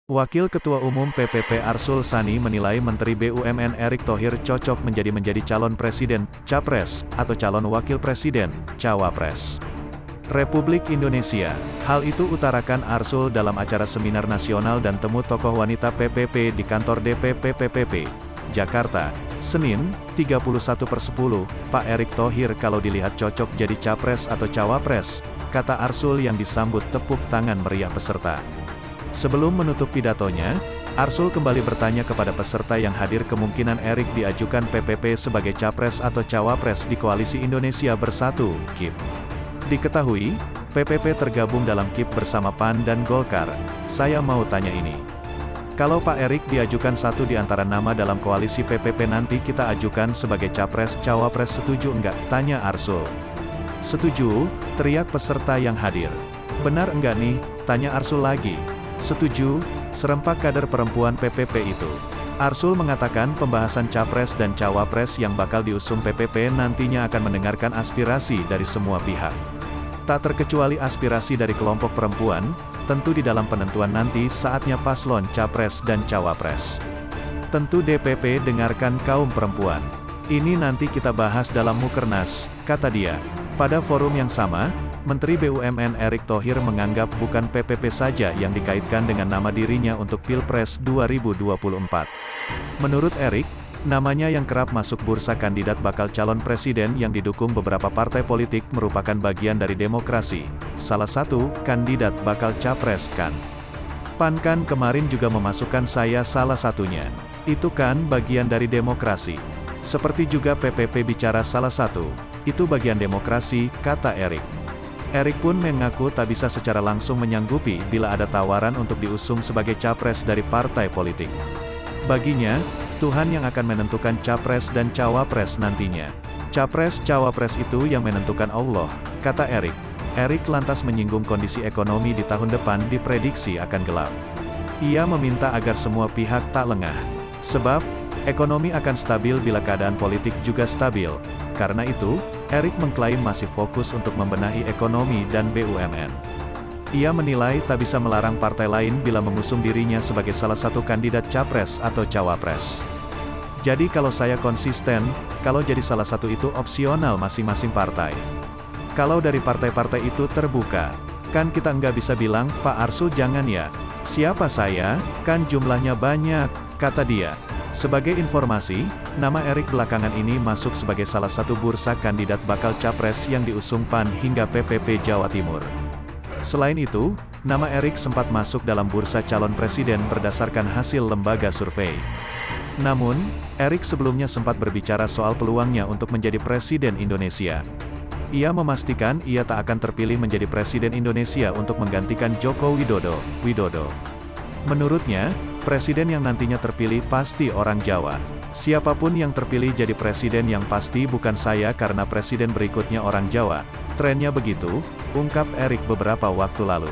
Wakil Ketua Umum PPP Arsul Sani menilai Menteri BUMN Erick Thohir cocok menjadi calon presiden, capres, atau calon wakil presiden, cawapres. Republik Indonesia. Hal itu utarakan Arsul dalam acara seminar nasional dan temu tokoh wanita PPP di kantor DPP PPP, Jakarta, Senin, 31/10, Pak Erick Thohir kalau dilihat cocok jadi capres atau cawapres, kata Arsul yang disambut tepuk tangan meriah peserta. Sebelum menutup pidatonya, Arsul kembali bertanya kepada peserta yang hadir kemungkinan Erick diajukan PPP sebagai capres atau cawapres di Koalisi Indonesia Bersatu, KIP. Diketahui, PPP tergabung dalam KIP bersama PAN dan Golkar. Saya mau tanya ini. Kalau Pak Erick diajukan satu di antara nama dalam koalisi PPP nanti kita ajukan sebagai capres, cawapres, setuju enggak? Tanya Arsul. Setuju, teriak peserta yang hadir. Benar enggak nih? Tanya Arsul lagi. Setuju, serempak kader perempuan PPP itu. Arsul mengatakan pembahasan capres dan cawapres yang bakal diusung PPP nantinya akan mendengarkan aspirasi dari semua pihak. Tak terkecuali aspirasi dari kelompok perempuan, tentu di dalam penentuan nanti saatnya paslon capres dan cawapres. Tentu DPP dengarkan kaum perempuan. Ini nanti kita bahas dalam Mukernas, kata dia. Pada forum yang sama, Menteri BUMN Erick Thohir menganggap bukan PPP saja yang dikaitkan dengan nama dirinya untuk Pilpres 2024. Menurut Erick, namanya yang kerap masuk bursa kandidat bakal calon presiden yang didukung beberapa partai politik merupakan bagian dari demokrasi. Salah satu, kandidat bakal capres kan. PAN kan kemarin juga memasukkan saya salah satunya. Itu kan bagian dari demokrasi. Seperti juga PPP bicara salah satu. Itu bagian demokrasi, kata Erick. Erick pun mengaku tak bisa secara langsung menyanggupi bila ada tawaran untuk diusung sebagai capres dari partai politik. Baginya, Tuhan yang akan menentukan capres dan cawapres nantinya. Capres-cawapres itu yang menentukan Allah, kata Erick. Erick lantas menyinggung kondisi ekonomi di tahun depan diprediksi akan gelap. Ia meminta agar semua pihak tak lengah. Sebab, ekonomi akan stabil bila keadaan politik juga stabil. Karena itu, Erick mengklaim masih fokus untuk membenahi ekonomi dan BUMN. Ia menilai tak bisa melarang partai lain bila mengusung dirinya sebagai salah satu kandidat capres atau cawapres. Jadi kalau saya konsisten, kalau jadi salah satu itu opsional masing-masing partai. Kalau dari partai-partai itu terbuka, kan kita nggak bisa bilang, Pak Arsul jangan ya. Siapa saya, kan jumlahnya banyak, kata dia. Sebagai informasi, nama Erick belakangan ini masuk sebagai salah satu bursa kandidat bakal capres yang diusung PAN hingga PPP Jawa Timur. Selain itu, nama Erick sempat masuk dalam bursa calon presiden berdasarkan hasil lembaga survei. Namun, Erick sebelumnya sempat berbicara soal peluangnya untuk menjadi presiden Indonesia. Ia memastikan ia tak akan terpilih menjadi presiden Indonesia untuk menggantikan Joko Widodo. Menurutnya, presiden yang nantinya terpilih pasti orang Jawa. Siapapun yang terpilih jadi presiden yang pasti bukan saya karena presiden berikutnya orang Jawa. Trennya begitu, ungkap Erick beberapa waktu lalu.